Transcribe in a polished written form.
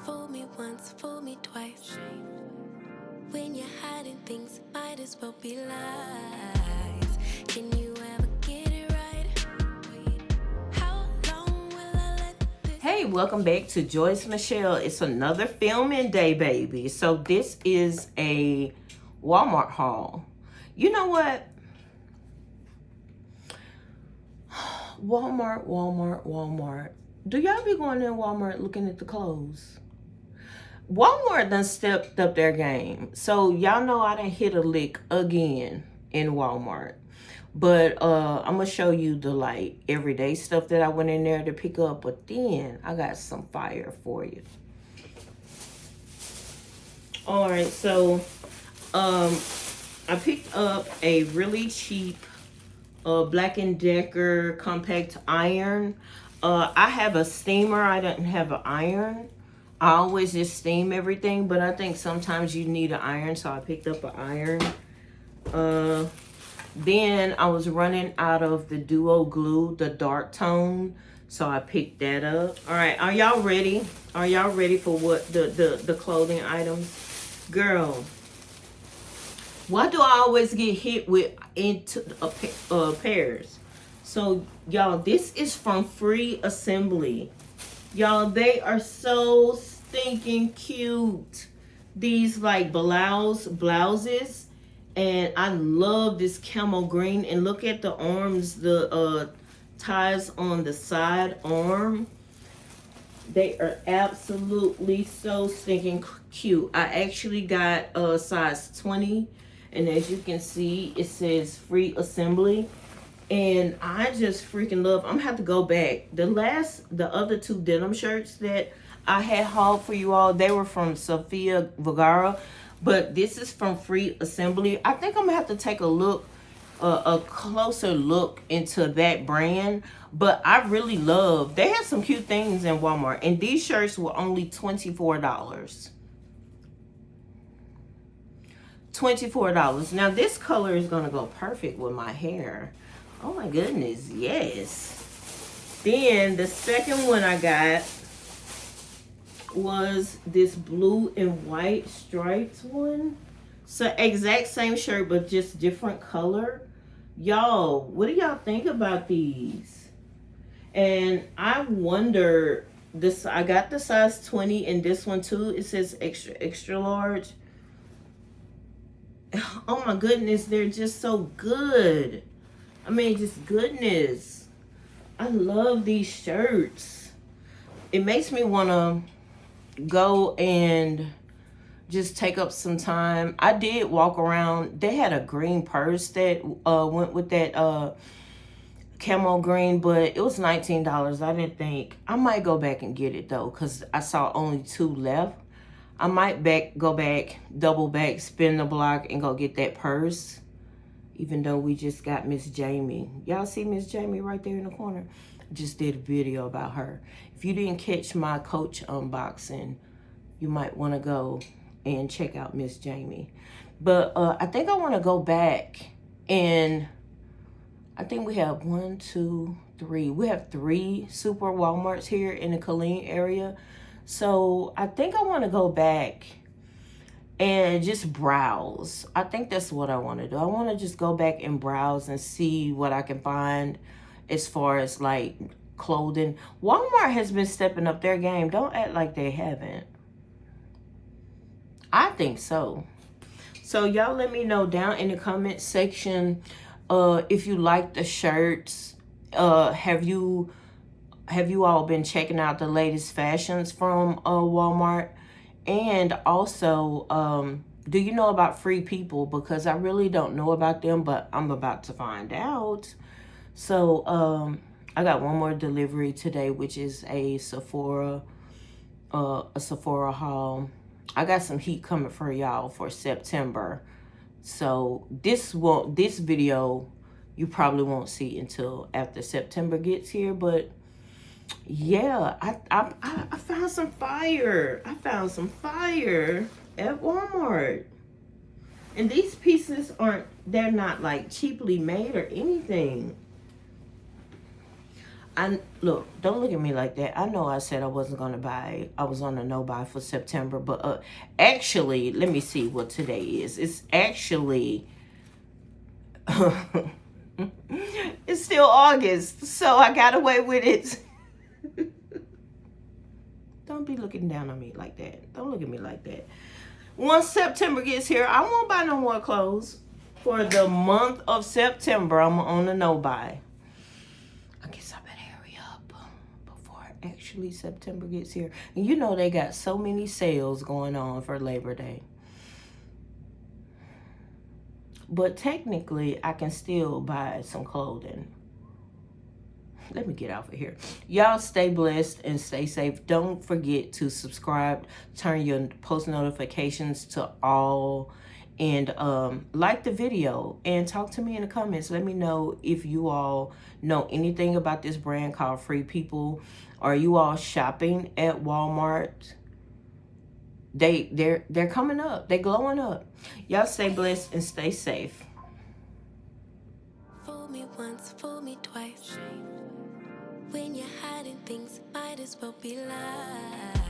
Fool me once, fool me twice. When you're hiding things, might as well be lies. Can you ever get it right? How long will I let this? Hey, welcome back to Joyce Michelle. It's another filming day, baby. So this is a Walmart haul. You know what? Walmart. Do y'all be going in Walmart looking at the clothes? Walmart done stepped up their game. So y'all know I done hit a lick again in Walmart. But I'm gonna show you the like everyday stuff that I went in there to pick up. But then I got some fire for you. All right, so I picked up a really cheap Black & Decker compact iron. I have a steamer. I didn't have an iron. I always just steam everything, but I think sometimes you need an iron, so I picked up an iron. Then I was running out of the Duo Glue, the dark tone, so I picked that up. All right, are y'all ready? Are y'all ready for what the clothing items? Girl, why do I always get hit with into pairs? So y'all, this is from Free Assembly. Y'all, they are so stinking cute. These like blouses. And I love this camel green. And look at the arms, the ties on the side arm. They are absolutely so stinking cute. I actually got a size 20. And as you can see, it says Free Assembly. And I just freaking love. I'm gonna have to go back. The other two denim shirts that I had hauled for you all, they were from Sofia Vergara, but this is from Free Assembly. I think I'm gonna have to take a closer look into that brand. But I really love. They had some cute things in Walmart, and these shirts were only $24. $24. Now this color is gonna go perfect with my hair. Oh my goodness, yes. Then the second one I got was this blue and white striped one. So exact same shirt, but just different color. Y'all, what do y'all think about these? And I wonder, I got the size 20 in this one too. It says extra large. Oh my goodness, they're just so good. I mean, just goodness. I love these shirts. It makes me want to go and just take up some time. I did walk around. They had a green purse that went with that camo green, but it was $19. I didn't think. I might go back and get it though, because I saw only 2 left. I might go back, double back, spin the block, and go get that purse. Even though we just got Miss Jamie. Y'all see Miss Jamie right there in the corner? I just did a video about her. If you didn't catch my Coach unboxing, you might want to go and check out Miss Jamie. But I think I want to go back, and I think we have 1, 2, 3. We have 3 super Walmarts here in the Killeen area. So I think I want to go back and just browse. I think that's what I want to do. I want to just go back and browse and see what I can find as far as like clothing. Walmart has been stepping up their game. Don't act like they haven't. I think so. So y'all let me know down in the comment section if you like the shirts. Have you all been checking out the latest fashions from Walmart? And also, do you know about Free People? Because I really don't know about them, but I'm about to find out. So I got one more delivery today, which is a Sephora haul. I got some heat coming for y'all for September. So this video you probably won't see until after September gets here, but yeah, I found some fire. I found some fire at Walmart. And these pieces they're not like cheaply made or anything. Look, don't look at me like that. I know I said I wasn't gonna buy. I was on a no buy for September, but actually, let me see what today is. It's actually it's still August, so I got away with it. Don't be looking down on me like that. Don't look at me like that. Once September gets here, I won't buy no more clothes. For the month of September, I'm on a no buy. I guess I better hurry up before actually September gets here. And you know they got so many sales going on for Labor Day. But technically, I can still buy some clothing. Let me get out of here. Y'all stay blessed and stay safe. Don't forget to subscribe, turn your post notifications to all, and like the video and talk to me in the comments. Let me know if you all know anything about this brand called Free People. Are you all shopping at Walmart? They're coming up. They're glowing up. Y'all stay blessed and stay safe. Fool me once, fool me twice. When you're hiding things, might as well be lies.